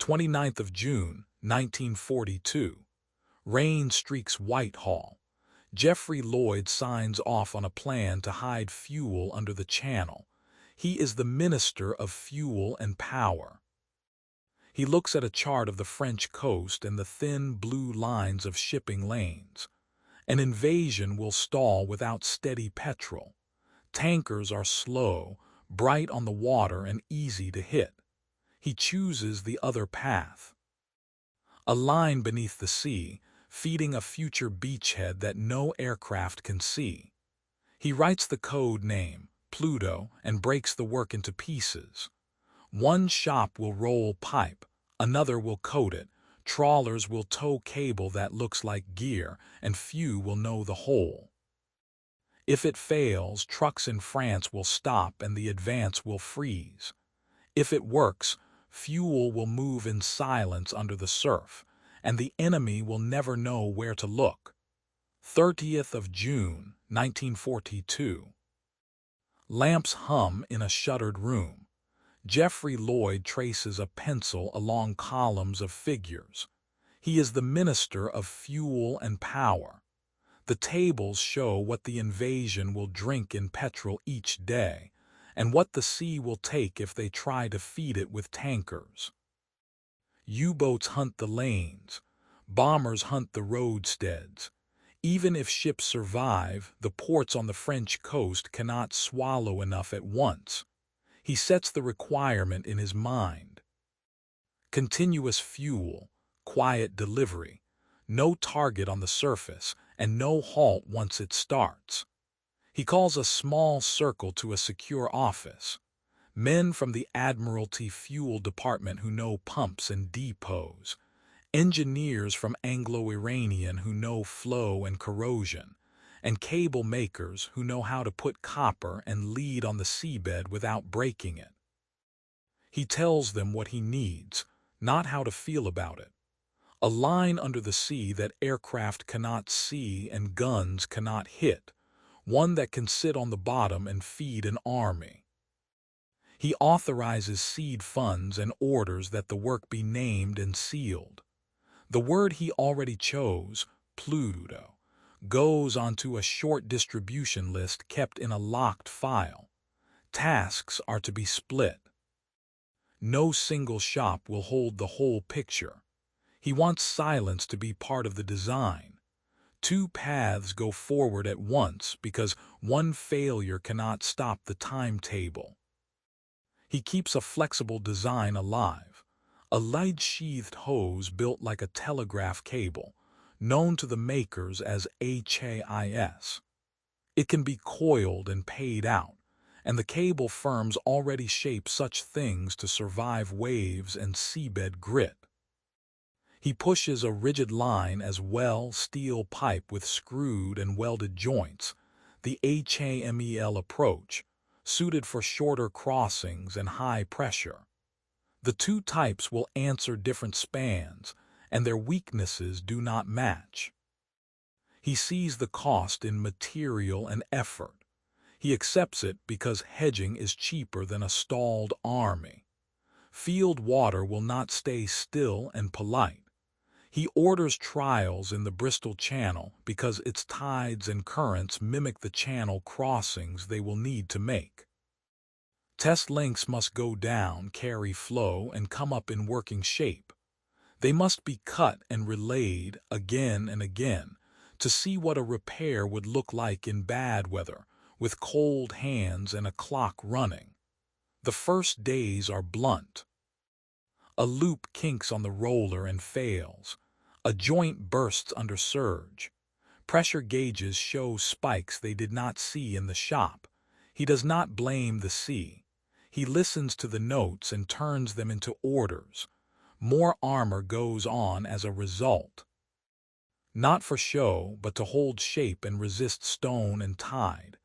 29th of June, 1942. Rain streaks Whitehall. Geoffrey Lloyd signs off on a plan to hide fuel under the channel. He is the Minister of Fuel and Power. He looks at a chart of the French coast and the thin blue lines of shipping lanes. An invasion will stall without steady petrol. Tankers are slow, bright on the water and easy to hit. He chooses the other path. A line beneath the sea, feeding a future beachhead that no aircraft can see. He writes the code name, PLUTO, and breaks the work into pieces. One shop will roll pipe, another will coat it, trawlers will tow cable that looks like gear, and few will know the whole. If it fails, trucks in France will stop and the advance will freeze. If it works, fuel will move in silence under the surf, and the enemy will never know where to look. 30th of June, 1942. Lamps hum in a shuttered room. Geoffrey Lloyd traces a pencil along columns of figures. He is the Minister of Fuel and Power. The tables show what the invasion will drink in petrol each day, and what the sea will take if they try to feed it with tankers. U-boats hunt the lanes. Bombers hunt the roadsteads. Even if ships survive, the ports on the French coast cannot swallow enough at once. He sets the requirement in his mind. Continuous fuel, quiet delivery, no target on the surface, and no halt once it starts. He calls a small circle to a secure office. Men from the Admiralty Fuel Department who know pumps and depots. Engineers from anglo-iranian who know flow and corrosion, and cable makers who know how to put copper and lead on the seabed without breaking it. He tells them what he needs, not how to feel about it. A line under the sea that aircraft cannot see and guns cannot hit, one that can sit on the bottom and feed an army. He authorizes seed funds and orders that the work be named and sealed. The word he already chose, PLUTO, goes onto a short distribution list kept in a locked file. Tasks are to be split. No single shop will hold the whole picture. He wants silence to be part of the design. Two paths go forward at once because one failure cannot stop the timetable. He keeps a flexible design alive. A lead-sheathed hose built like a telegraph cable, known to the makers as HAIS. It can be coiled and paid out, and the cable firms already shape such things to survive waves and seabed grit. He pushes a rigid line as well, steel pipe with screwed and welded joints, the HAMEL approach, suited for shorter crossings and high pressure. The two types will answer different spans, and their weaknesses do not match. He sees the cost in material and effort. He accepts it because hedging is cheaper than a stalled army. Field water will not stay still and polite. He orders trials in the Bristol Channel because its tides and currents mimic the channel crossings they will need to make. Test links must go down, carry flow, and come up in working shape. They must be cut and relayed again and again to see what a repair would look like in bad weather, with cold hands and a clock running. The first days are blunt. A loop kinks on the roller and fails. A joint bursts under surge. Pressure gauges show spikes they did not see in the shop. He does not blame the sea. He listens to the notes and turns them into orders. More armor goes on as a result. Not for show, but to hold shape and resist stone and tide.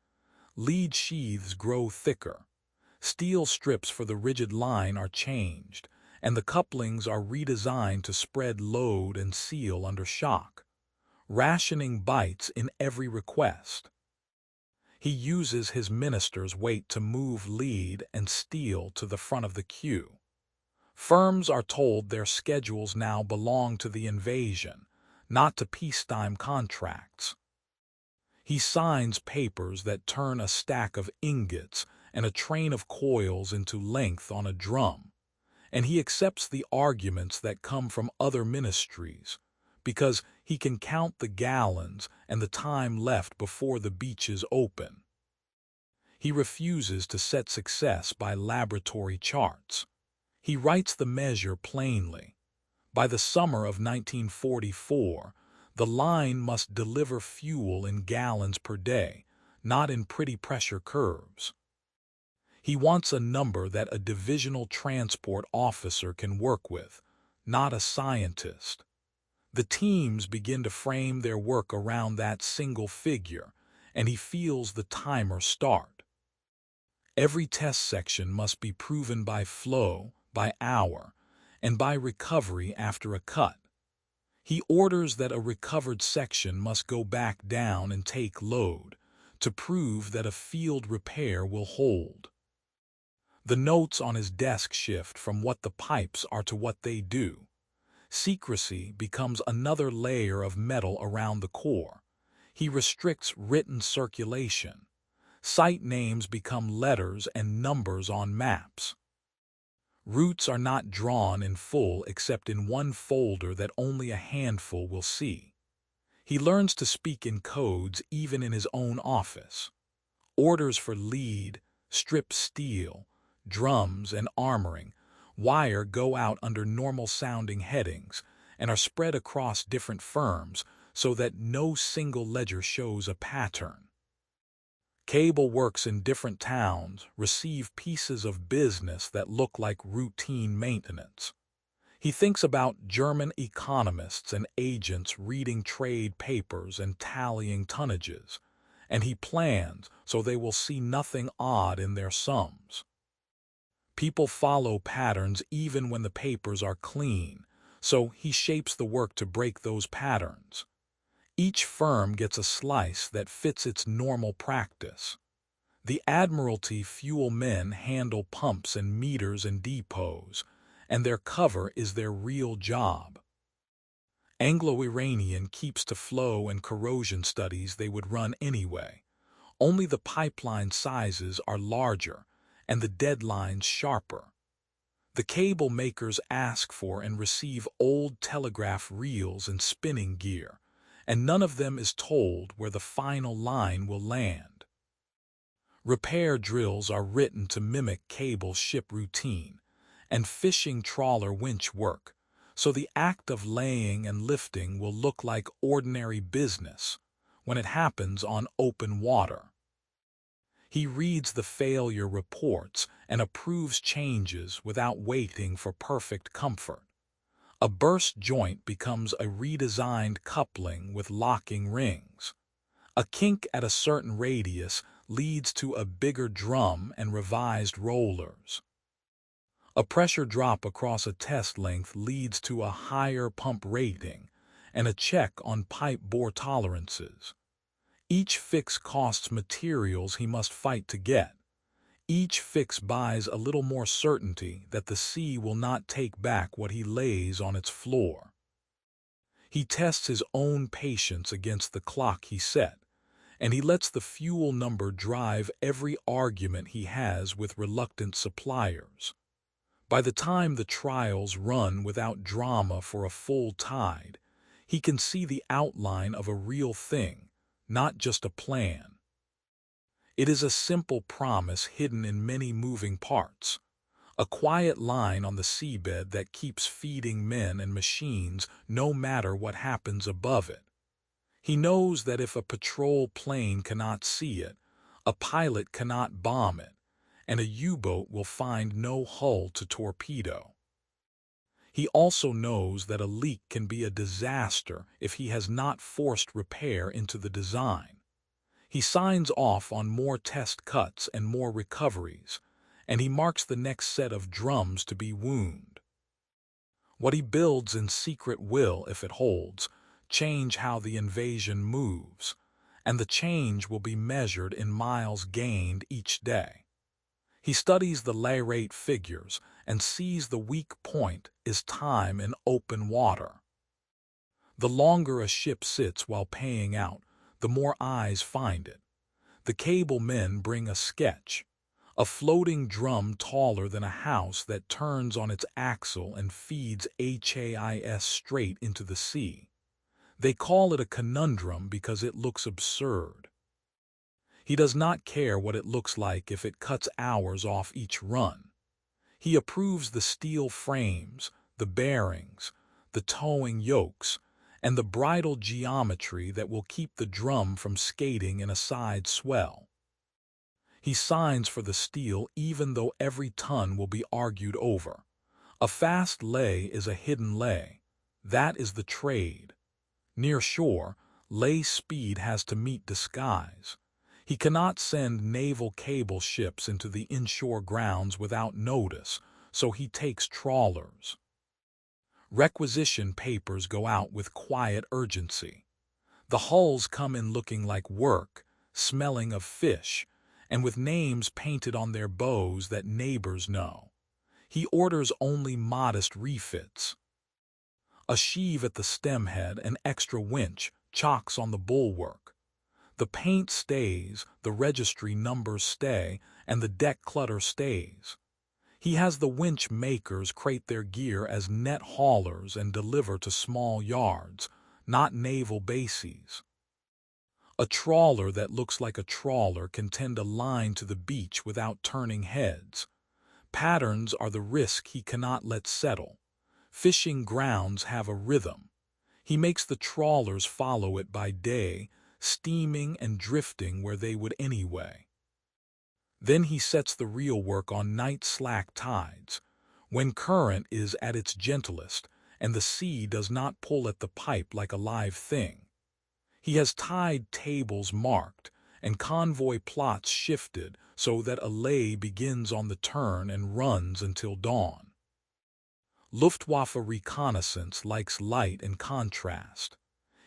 Lead sheaths grow thicker. Steel strips for the rigid line are changed, and the couplings are redesigned to spread load and seal under shock. Rationing bites in every request. He uses his minister's weight to move lead and steel to the front of the queue. Firms are told their schedules now belong to the invasion, not to peacetime contracts. He signs papers that turn a stack of ingots and a train of coils into length on a drum, and he accepts the arguments that come from other ministries, because he can count the gallons and the time left before the beaches open. He refuses to set success by laboratory charts. He writes the measure plainly. By the summer of 1944, the line must deliver fuel in gallons per day, not in pretty pressure curves. He wants a number that a divisional transport officer can work with, not a scientist. The teams begin to frame their work around that single figure, and he feels the timer start. Every test section must be proven by flow, by hour, and by recovery after a cut. He orders that a recovered section must go back down and take load, to prove that a field repair will hold. The notes on his desk shift from what the pipes are to what they do. Secrecy becomes another layer of metal around the core. He restricts written circulation. Site names become letters and numbers on maps. Routes are not drawn in full except in one folder that only a handful will see. He learns to speak in codes even in his own office. Orders for lead, strip steel, drums, and armoring wire go out under normal-sounding headings and are spread across different firms so that no single ledger shows a pattern. Cable works in different towns receive pieces of business that look like routine maintenance. He thinks about German economists and agents reading trade papers and tallying tonnages, and he plans so they will see nothing odd in their sums. People follow patterns even when the papers are clean, so he shapes the work to break those patterns. Each firm gets a slice that fits its normal practice. The Admiralty fuel men handle pumps and meters and depots, and their cover is their real job. Anglo-Iranian keeps to flow and corrosion studies they would run anyway. Only the pipeline sizes are larger and the deadlines sharper. The cable makers ask for and receive old telegraph reels and spinning gear, and none of them is told where the final line will land. Repair drills are written to mimic cable ship routine and fishing trawler winch work, so the act of laying and lifting will look like ordinary business when it happens on open water. He reads the failure reports and approves changes without waiting for perfect comfort. A burst joint becomes a redesigned coupling with locking rings. A kink at a certain radius leads to a bigger drum and revised rollers. A pressure drop across a test length leads to a higher pump rating and a check on pipe bore tolerances. Each fix costs materials he must fight to get. Each fix buys a little more certainty that the sea will not take back what he lays on its floor. He tests his own patience against the clock he set, and he lets the fuel number drive every argument he has with reluctant suppliers. By the time the trials run without drama for a full tide, he can see the outline of a real thing, not just a plan. It is a simple promise hidden in many moving parts, a quiet line on the seabed that keeps feeding men and machines no matter what happens above it. He knows that if a patrol plane cannot see it, a pilot cannot bomb it, and a U-boat will find no hull to torpedo. He also knows that a leak can be a disaster if he has not forced repair into the design. He signs off on more test cuts and more recoveries, and he marks the next set of drums to be wound. What he builds in secret will, if it holds, change how the invasion moves, and the change will be measured in miles gained each day. He studies the lay rate figures and sees the weak point is time in open water. The longer a ship sits while paying out, the more eyes find it. The cable men bring a sketch, a floating drum taller than a house that turns on its axle and feeds HAIS straight into the sea. They call it a conundrum because it looks absurd. He does not care what it looks like if it cuts hours off each run. He approves the steel frames, the bearings, the towing yokes, and the bridle geometry that will keep the drum from skating in a side swell. He signs for the steel even though every ton will be argued over. A fast lay is a hidden lay. That is the trade. Near shore, lay speed has to meet disguise. He cannot send naval cable ships into the inshore grounds without notice, so he takes trawlers. Requisition papers go out with quiet urgency. The hulls come in looking like work, smelling of fish, and with names painted on their bows that neighbors know. He orders only modest refits. A sheave at the stemhead, an extra winch, chocks on the bulwark. The paint stays, the registry numbers stay, and the deck clutter stays. He has the winch makers crate their gear as net haulers and deliver to small yards, not naval bases. A trawler that looks like a trawler can tend a line to the beach without turning heads. Patterns are the risk he cannot let settle. Fishing grounds have a rhythm. He makes the trawlers follow it by day, steaming and drifting where they would anyway. Then he sets the real work on night slack tides, when current is at its gentlest and the sea does not pull at the pipe like a live thing. He has tide tables marked and convoy plots shifted so that a lay begins on the turn and runs until dawn. Luftwaffe reconnaissance likes light and contrast.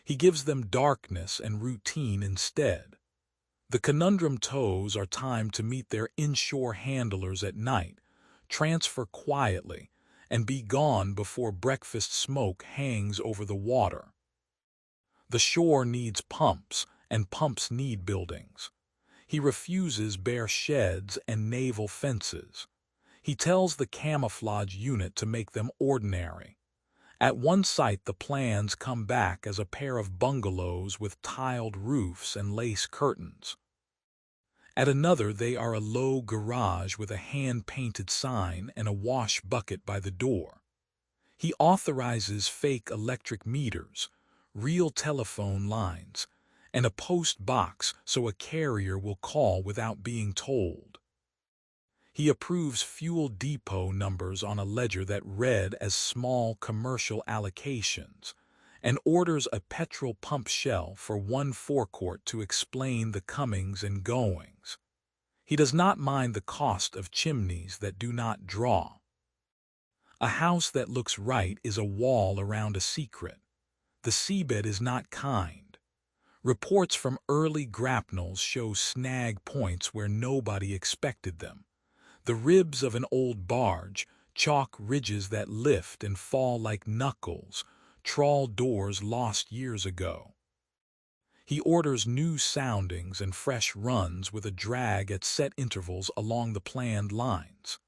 He gives them darkness and routine instead. The conundrum tows are timed to meet their inshore handlers at night, transfer quietly, and be gone before breakfast smoke hangs over the water. The shore needs pumps, and pumps need buildings. He refuses bare sheds and naval fences. He tells the camouflage unit to make them ordinary. At one site the plans come back as a pair of bungalows with tiled roofs and lace curtains. At another they are a low garage with a hand-painted sign and a wash bucket by the door. He authorizes fake electric meters, real telephone lines, and a post box so a carrier will call without being told. He approves fuel depot numbers on a ledger that read as small commercial allocations, and orders a petrol pump shell for one forecourt to explain the comings and goings. He does not mind the cost of chimneys that do not draw. A house that looks right is a wall around a secret. The seabed is not kind. Reports from early grapnels show snag points where nobody expected them. The ribs of an old barge, chalk ridges that lift and fall like knuckles, trawl doors lost years ago. He orders new soundings and fresh runs with a drag at set intervals along the planned lines.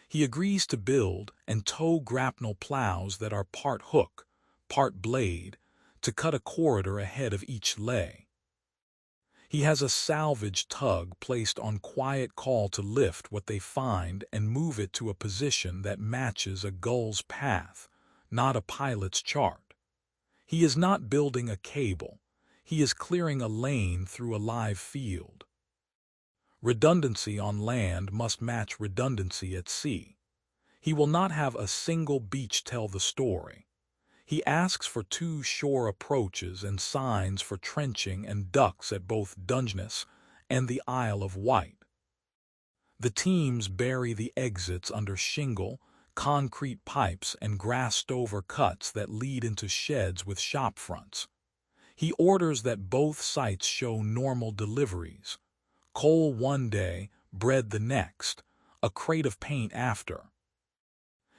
He agrees to build and tow grapnel plows that are part hook, part blade, to cut a corridor ahead of each lay. He has a salvage tug placed on quiet call to lift what they find and move it to a position that matches a gull's path, not a pilot's chart. He is not building a cable. He is clearing a lane through a live field. Redundancy on land must match redundancy at sea. He will not have a single beach tell the story. He asks for 2 shore approaches and signs for trenching and ducks at both Dungeness and the Isle of Wight. The teams bury the exits under shingle, concrete pipes, and grassed-over cuts that lead into sheds with shop fronts. He orders that both sites show normal deliveries. Coal one day, bread the next, a crate of paint after.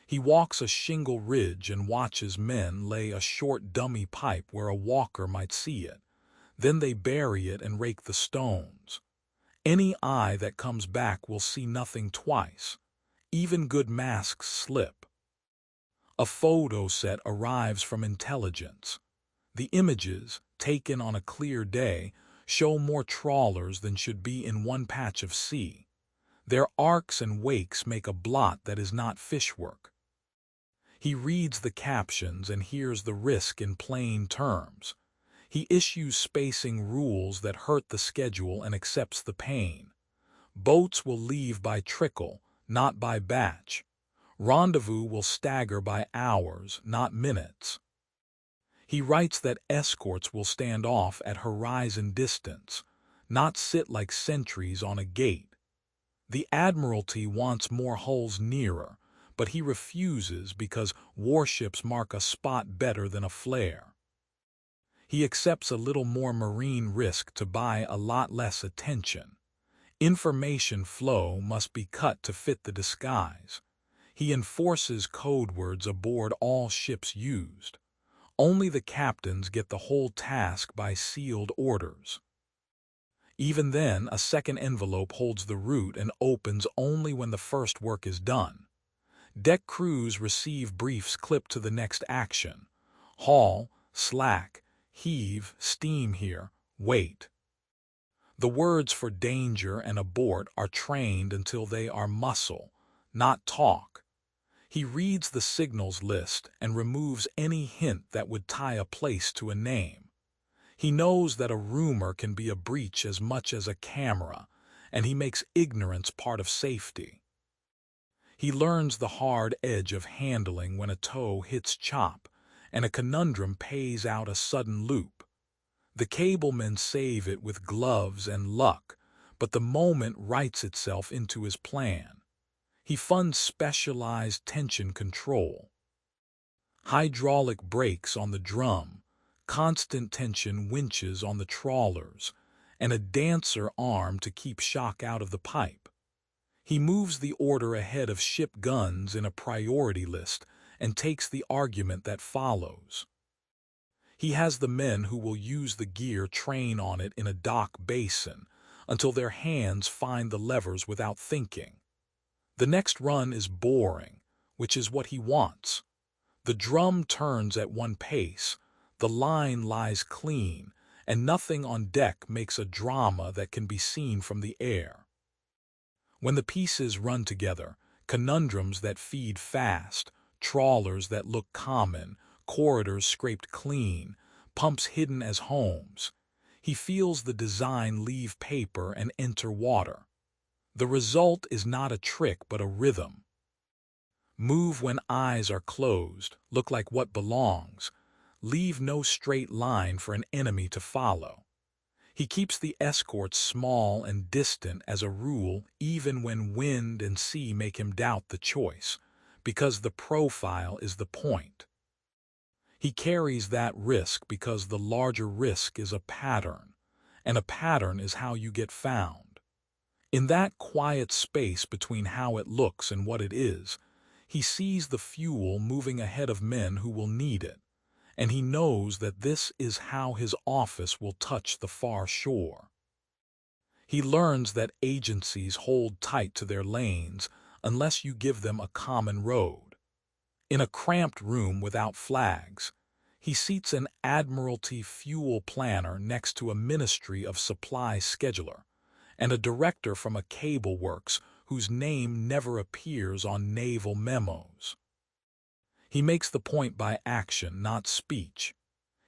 He walks a shingle ridge and watches men lay a short dummy pipe where a walker might see it. Then they bury it and rake the stones. Any eye that comes back will see nothing twice. Even good masks slip. A photo set arrives from intelligence. The images, taken on a clear day, show more trawlers than should be in one patch of sea. Their arcs and wakes make a blot that is not fishwork. He reads the captions and hears the risk in plain terms. He issues spacing rules that hurt the schedule and accepts the pain. Boats will leave by trickle, not by batch. Rendezvous will stagger by hours, not minutes. He writes that escorts will stand off at horizon distance, not sit like sentries on a gate. The Admiralty wants more hulls nearer, but he refuses because warships mark a spot better than a flare. He accepts a little more marine risk to buy a lot less attention. Information flow must be cut to fit the disguise. He enforces code words aboard all ships used. Only the captains get the whole task by sealed orders. Even then, a second envelope holds the route and opens only when the first work is done. Deck crews receive briefs clipped to the next action. Haul, slack, heave, steam here, wait. The words for danger and abort are trained until they are muscle, not talk. He reads the signals list and removes any hint that would tie a place to a name. He knows that a rumor can be a breach as much as a camera, and he makes ignorance part of safety. He learns the hard edge of handling when a toe hits chop, and a conundrum pays out a sudden loop. The cablemen save it with gloves and luck, but the moment writes itself into his plan. He funds specialized tension control. Hydraulic brakes on the drum, constant tension winches on the trawlers, and a dancer arm to keep shock out of the pipe. He moves the order ahead of ship guns in a priority list and takes the argument that follows. He has the men who will use the gear train on it in a dock basin until their hands find the levers without thinking. The next run is boring, which is what he wants. The drum turns at one pace, the line lies clean, and nothing on deck makes a drama that can be seen from the air. When the pieces run together, conundrums that feed fast, trawlers that look common, corridors scraped clean, pumps hidden as homes, he feels the design leave paper and enter water. The result is not a trick but a rhythm. Move when eyes are closed, look like what belongs, leave no straight line for an enemy to follow. He keeps the escorts small and distant as a rule even when wind and sea make him doubt the choice, because the profile is the point. He carries that risk because the larger risk is a pattern, and a pattern is how you get found. In that quiet space between how it looks and what it is, he sees the fuel moving ahead of men who will need it, and he knows that this is how his office will touch the far shore. He learns that agencies hold tight to their lanes unless you give them a common road. In a cramped room without flags, he seats an Admiralty fuel planner next to a Ministry of Supply scheduler, and a director from a cable works whose name never appears on naval memos. He makes the point by action, not speech.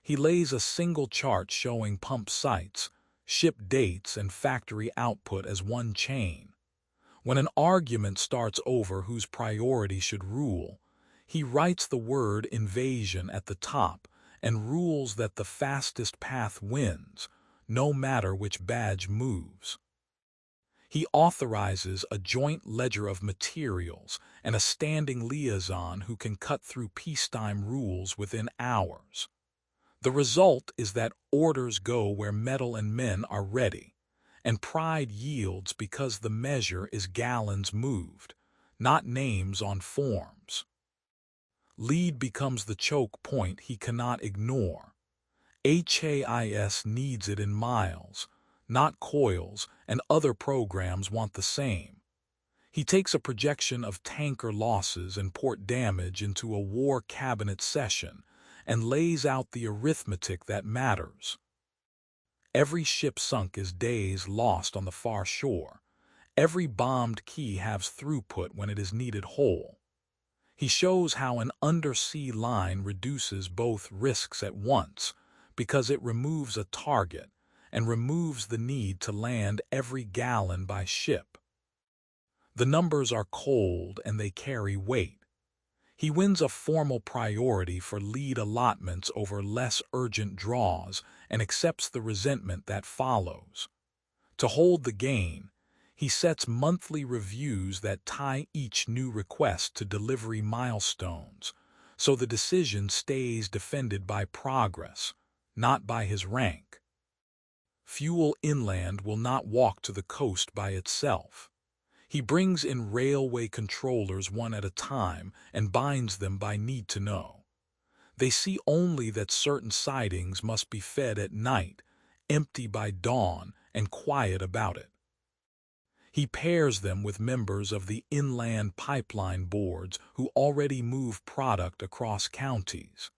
He lays a single chart showing pump sites, ship dates, and factory output as one chain. When an argument starts over whose priority should rule, he writes the word invasion at the top and rules that the fastest path wins, no matter which badge moves. He authorizes a joint ledger of materials and a standing liaison who can cut through peacetime rules within hours. The result is that orders go where metal and men are ready, and pride yields because the measure is gallons moved, not names on forms. Lead becomes the choke point he cannot ignore. HAIS needs it in miles, not coils, and other programs want the same. He takes a projection of tanker losses and port damage into a war cabinet session and lays out the arithmetic that matters. Every ship sunk is days lost on the far shore. Every bombed key has throughput when it is needed whole. He shows how an undersea line reduces both risks at once because it removes a target and removes the need to land every gallon by ship. The numbers are cold and they carry weight. He wins a formal priority for lead allotments over less urgent draws and accepts the resentment that follows. To hold the gain, he sets monthly reviews that tie each new request to delivery milestones, so the decision stays defended by progress, not by his rank. Fuel inland will not walk to the coast by itself. He brings in railway controllers one at a time and binds them by need to know. They see only that certain sidings must be fed at night, empty by dawn, and quiet about it. He pairs them with members of the inland pipeline boards who already move product across counties.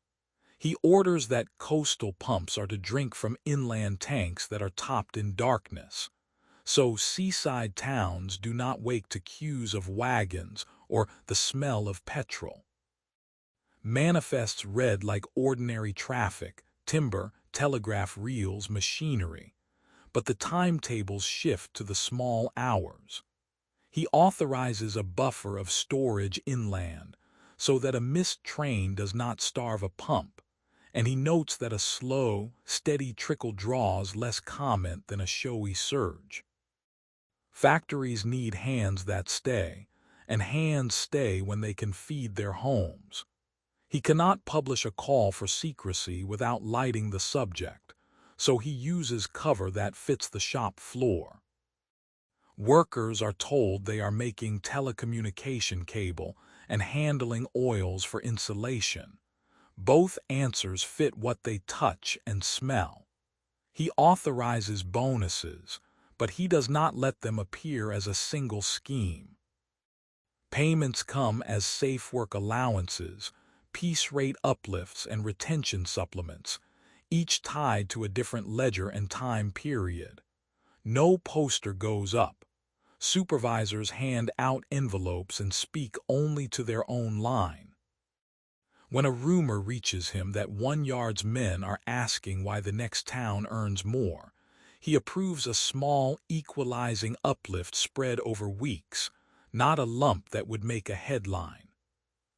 He orders that coastal pumps are to drink from inland tanks that are topped in darkness, so seaside towns do not wake to queues of wagons or the smell of petrol. Manifests read like ordinary traffic, timber, telegraph reels, machinery, but the timetables shift to the small hours. He authorizes a buffer of storage inland so that a missed train does not starve a pump, and he notes that a slow, steady trickle draws less comment than a showy surge. Factories need hands that stay, and hands stay when they can feed their homes. He cannot publish a call for secrecy without lighting the subject, so he uses cover that fits the shop floor. Workers are told they are making telecommunication cable and handling oils for insulation. Both answers fit what they touch and smell. He authorizes bonuses, but he does not let them appear as a single scheme. Payments come as safe work allowances, piece rate uplifts, and retention supplements, each tied to a different ledger and time period. No poster goes up. Supervisors hand out envelopes and speak only to their own line. When a rumor reaches him that 1 Yard's men are asking why the next town earns more, he approves a small, equalizing uplift spread over weeks, not a lump that would make a headline.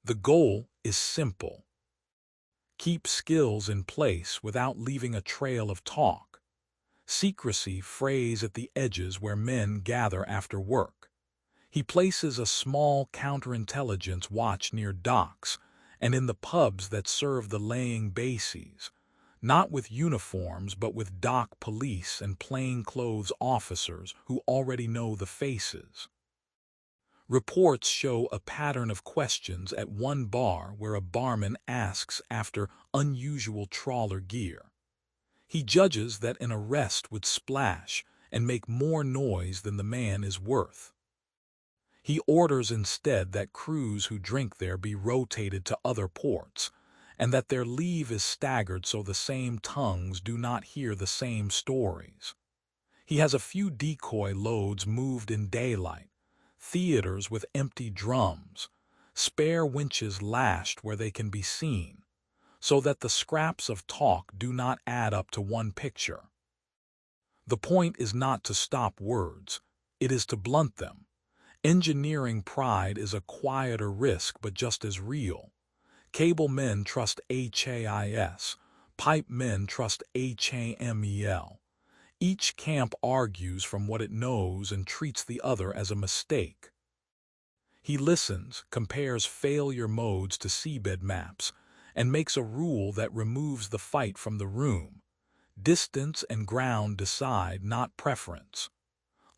The goal is simple. Keep skills in place without leaving a trail of talk. Secrecy frays at the edges where men gather after work. He places a small counterintelligence watch near docks and in the pubs that serve the laying bases, not with uniforms but with dock police and plainclothes officers who already know the faces. Reports show a pattern of questions at one bar where a barman asks after unusual trawler gear. He judges that an arrest would splash and make more noise than the man is worth. He orders instead that crews who drink there be rotated to other ports, and that their leave is staggered so the same tongues do not hear the same stories. He has a few decoy loads moved in daylight, theaters with empty drums, spare winches lashed where they can be seen, so that the scraps of talk do not add up to one picture. The point is not to stop words, it is to blunt them. Engineering pride is a quieter risk but just as real. Cable men trust HAIS, pipe men trust HAMEL. Each camp argues from what it knows and treats the other as a mistake. He listens, compares failure modes to seabed maps, and makes a rule that removes the fight from the room. Distance and ground decide, not preference.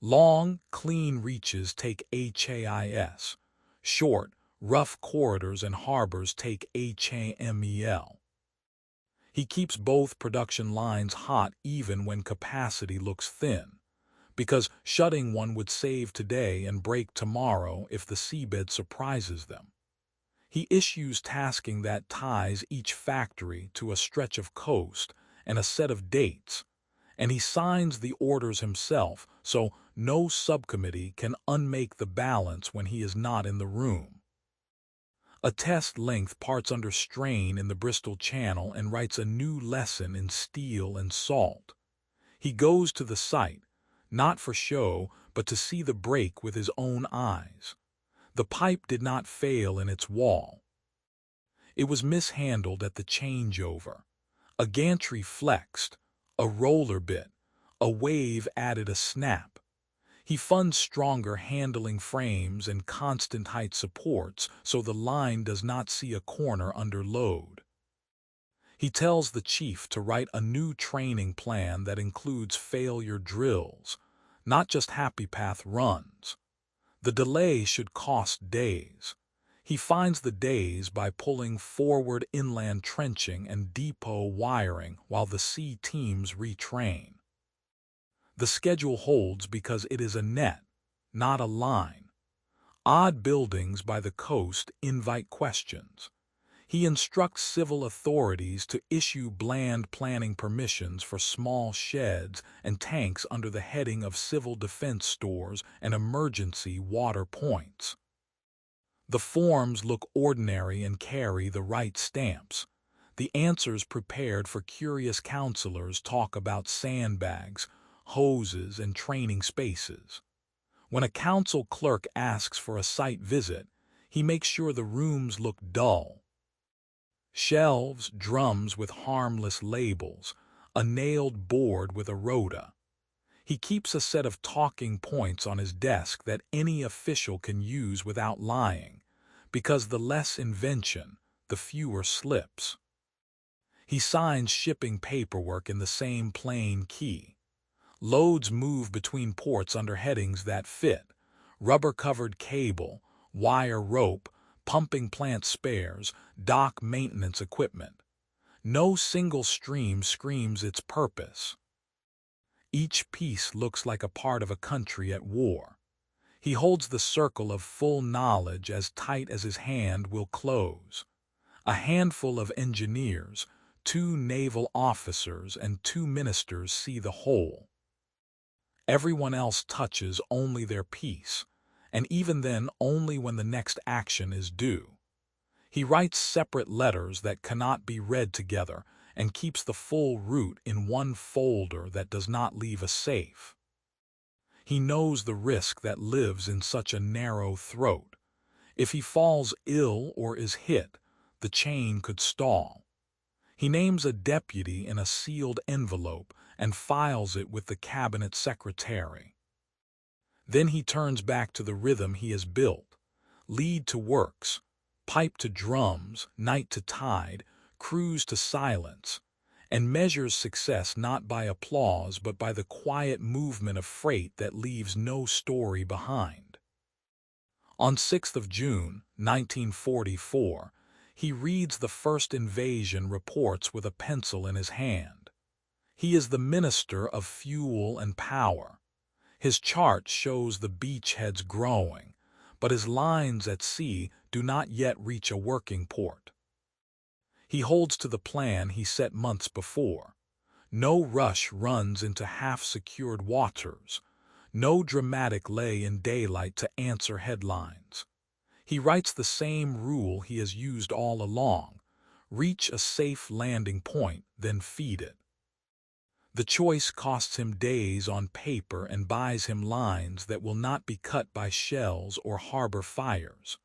Long, clean reaches take HAIS. Short, rough corridors and harbors take HAMEL. He keeps both production lines hot even when capacity looks thin, because shutting one would save today and break tomorrow if the seabed surprises them. He issues tasking that ties each factory to a stretch of coast and a set of dates, and he signs the orders himself so no subcommittee can unmake the balance when he is not in the room. A test length parts under strain in the Bristol Channel and writes a new lesson in steel and salt. He goes to the site, not for show, but to see the break with his own eyes. The pipe did not fail in its wall. It was mishandled at the changeover. A gantry flexed, a roller bit, a wave added a snap. He funds stronger handling frames and constant height supports so the line does not see a corner under load. He tells the chief to write a new training plan that includes failure drills, not just happy path runs. The delay should cost days. He finds the days by pulling forward inland trenching and depot wiring while the sea teams retrain. The schedule holds because it is a net, not a line. Odd buildings by the coast invite questions. He instructs civil authorities to issue bland planning permissions for small sheds and tanks under the heading of civil defense stores and emergency water points. The forms look ordinary and carry the right stamps. The answers prepared for curious counselors talk about sandbags, hoses, and training spaces. When a council clerk asks for a site visit, he makes sure the rooms look dull. Shelves, drums with harmless labels, a nailed board with a rota. He keeps a set of talking points on his desk that any official can use without lying, because the less invention, the fewer slips. He signs shipping paperwork in the same plain key. Loads move between ports under headings that fit: rubber-covered cable, wire rope, pumping plant spares, dock maintenance equipment. No single stream screams its purpose. Each piece looks like a part of a country at war. He holds the circle of full knowledge as tight as his hand will close. A handful of engineers, 2 naval officers, and 2 ministers see the whole. Everyone else touches only their piece, and even then only when the next action is due. He writes separate letters that cannot be read together and keeps the full route in one folder that does not leave a safe. He knows the risk that lives in such a narrow throat. If he falls ill or is hit, the chain could stall. He names a deputy in a sealed envelope and files it with the cabinet secretary. Then he turns back to the rhythm he has built: lead to works, pipe to drums, night to tide, cruise to silence, and measures success not by applause but by the quiet movement of freight that leaves no story behind. On 6th of June, 1944, he reads the first invasion reports with a pencil in his hand. He is the Minister of Fuel and Power. His chart shows the beachheads growing, but his lines at sea do not yet reach a working port. He holds to the plan he set months before. No rush runs into half-secured waters. No dramatic lay in daylight to answer headlines. He writes the same rule he has used all along: reach a safe landing point, then feed it. The choice costs him days on paper and buys him lines that will not be cut by shells or harbor fires.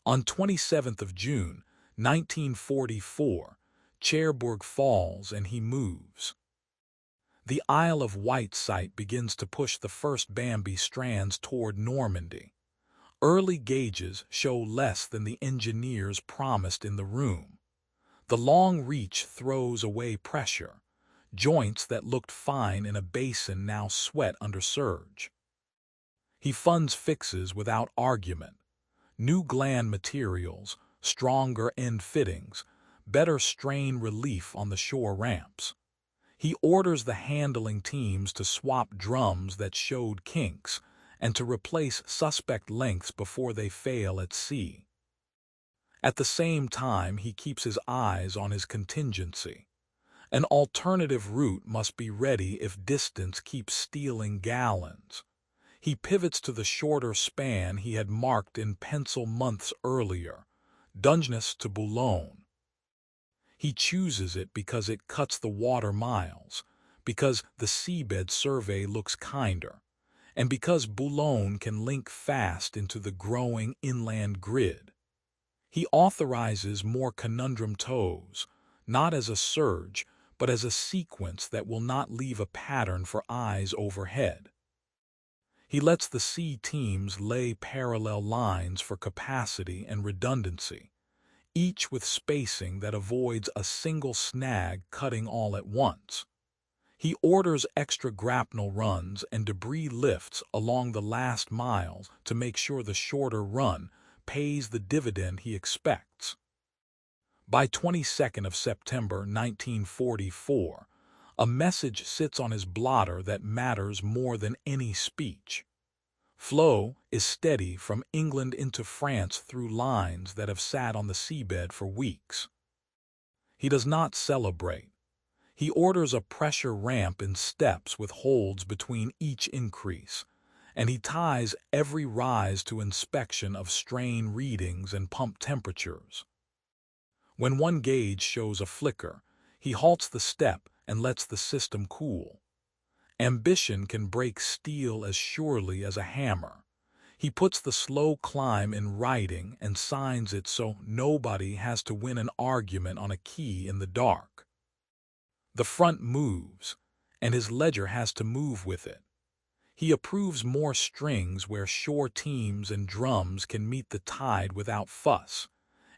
On 27th of June, 1944, Cherbourg falls and he moves. The Isle of Wight site begins to push the first Bambi strands toward Normandy. Early gauges show less than the engineers promised in the room. The long reach throws away pressure. Joints that looked fine in a basin now sweat under surge. He funds fixes without argument. New gland materials, stronger end fittings, better strain relief on the shore ramps. He orders the handling teams to swap drums that showed kinks and to replace suspect lengths before they fail at sea. At the same time, he keeps his eyes on his contingency. An alternative route must be ready if distance keeps stealing gallons. He pivots to the shorter span he had marked in pencil months earlier, Dungeness to Boulogne. He chooses it because it cuts the water miles, because the seabed survey looks kinder, and because Boulogne can link fast into the growing inland grid. He authorizes more Conundrum tows, not as a surge, but as a sequence that will not leave a pattern for eyes overhead. He lets the sea teams lay parallel lines for capacity and redundancy, each with spacing that avoids a single snag cutting all at once. He orders extra grapnel runs and debris lifts along the last miles to make sure the shorter run pays the dividend he expects. By 22nd of September 1944, a message sits on his blotter that matters more than any speech. Flow is steady from England into France through lines that have sat on the seabed for weeks. He does not celebrate. He orders a pressure ramp in steps with holds between each increase, and he ties every rise to inspection of strain readings and pump temperatures. When one gauge shows a flicker, he halts the step and lets the system cool. Ambition can break steel as surely as a hammer. He puts the slow climb in writing and signs it so nobody has to win an argument on a key in the dark. The front moves, and his ledger has to move with it. He approves more strings where shore teams and drums can meet the tide without fuss,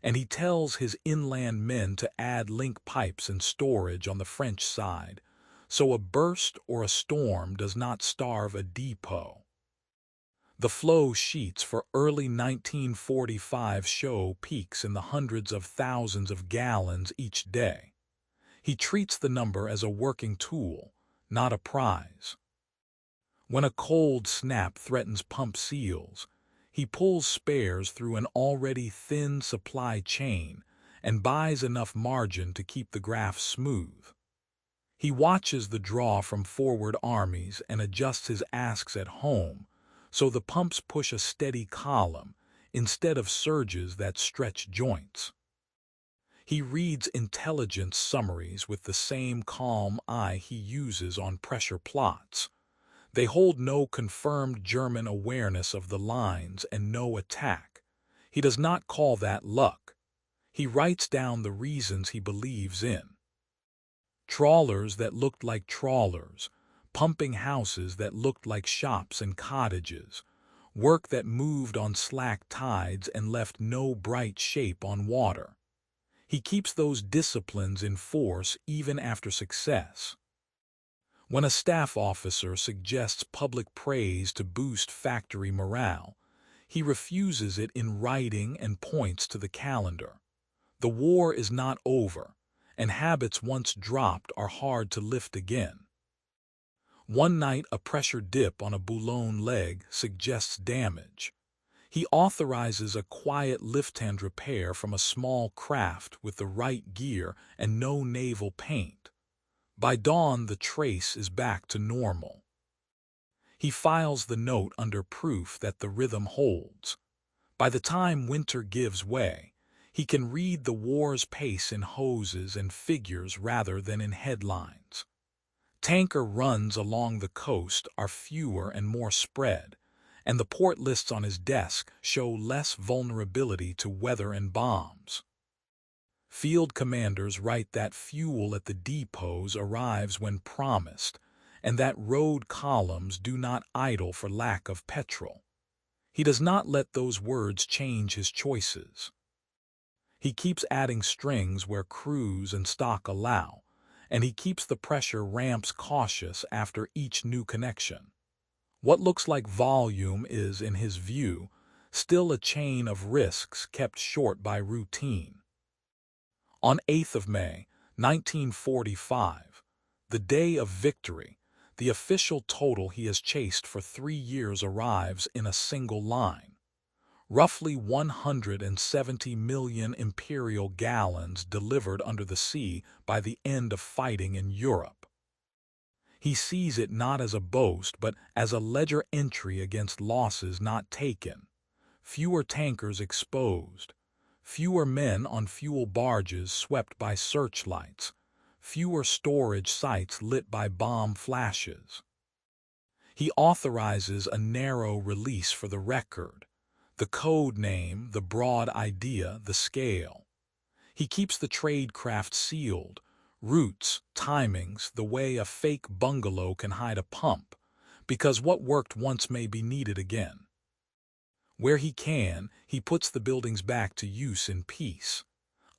and he tells his inland men to add link pipes and storage on the French side, so a burst or a storm does not starve a depot. The flow sheets for early 1945 show peaks in the hundreds of thousands of gallons each day. He treats the number as a working tool, not a prize. When a cold snap threatens pump seals, he pulls spares through an already thin supply chain and buys enough margin to keep the graph smooth. He watches the draw from forward armies and adjusts his asks at home, so the pumps push a steady column instead of surges that stretch joints. He reads intelligence summaries with the same calm eye he uses on pressure plots. They hold no confirmed German awareness of the lines and no attack. He does not call that luck. He writes down the reasons he believes in. Trawlers that looked like trawlers, pumping houses that looked like shops and cottages, work that moved on slack tides and left no bright shape on water. He keeps those disciplines in force even after success. When a staff officer suggests public praise to boost factory morale, he refuses it in writing and points to the calendar. The war is not over, and habits once dropped are hard to lift again. One night, a pressure dip on a Boulogne leg suggests damage. He authorizes a quiet lift-hand repair from a small craft with the right gear and no naval paint. By dawn, the trace is back to normal. He files the note under proof that the rhythm holds. By the time winter gives way, he can read the war's pace in hoses and figures rather than in headlines. Tanker runs along the coast are fewer and more spread, and the port lists on his desk show less vulnerability to weather and bombs. Field commanders write that fuel at the depots arrives when promised, and that road columns do not idle for lack of petrol. He does not let those words change his choices. He keeps adding strings where crews and stock allow, and he keeps the pressure ramps cautious after each new connection. What looks like volume is, in his view, still a chain of risks kept short by routine. On 8th of May, 1945, the day of victory, the official total he has chased for 3 years arrives in a single line. Roughly 170 million imperial gallons delivered under the sea by the end of fighting in Europe. He sees it not as a boast, but as a ledger entry against losses not taken. Fewer tankers exposed, fewer men on fuel barges swept by searchlights, fewer storage sites lit by bomb flashes. He authorizes a narrow release for the record, the code name, the broad idea, the scale. He keeps the tradecraft sealed, routes, timings, the way a fake bungalow can hide a pump, because what worked once may be needed again. Where he can, he puts the buildings back to use in peace.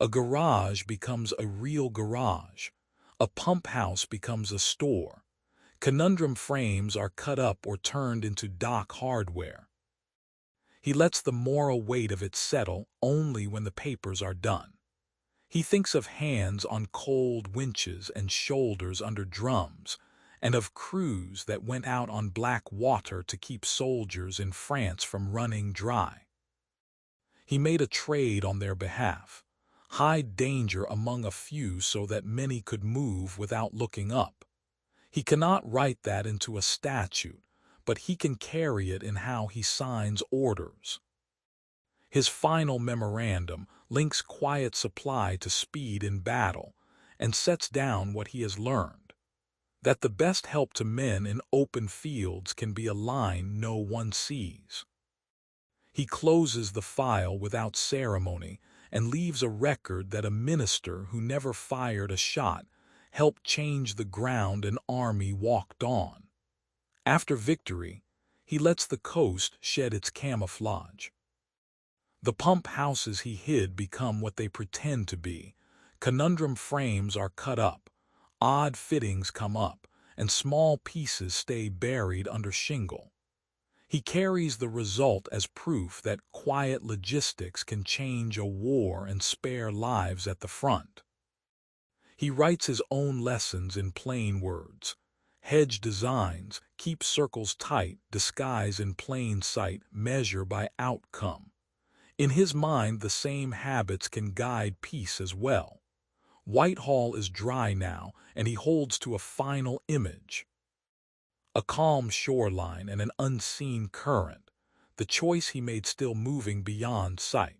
A garage becomes a real garage. A pump house becomes a store. Conundrum frames are cut up or turned into dock hardware. He lets the moral weight of it settle only when the papers are done. He thinks of hands on cold winches and shoulders under drums, and of crews that went out on black water to keep soldiers in France from running dry. He made a trade on their behalf, hide danger among a few so that many could move without looking up. He cannot write that into a statute, but he can carry it in how he signs orders. His final memorandum links quiet supply to speed in battle and sets down what he has learned, that the best help to men in open fields can be a line no one sees. He closes the file without ceremony and leaves a record that a minister who never fired a shot helped change the ground an army walked on. After victory, he lets the coast shed its camouflage. The pump houses he hid become what they pretend to be. Conundrum frames are cut up, odd fittings come up, and small pieces stay buried under shingle. He carries the result as proof that quiet logistics can change a war and spare lives at the front. He writes his own lessons in plain words. Hedge designs, keep circles tight, disguise in plain sight, measure by outcome. In his mind, the same habits can guide peace as well. Whitehall is dry now, and he holds to a final image. A calm shoreline and an unseen current, the choice he made still moving beyond sight.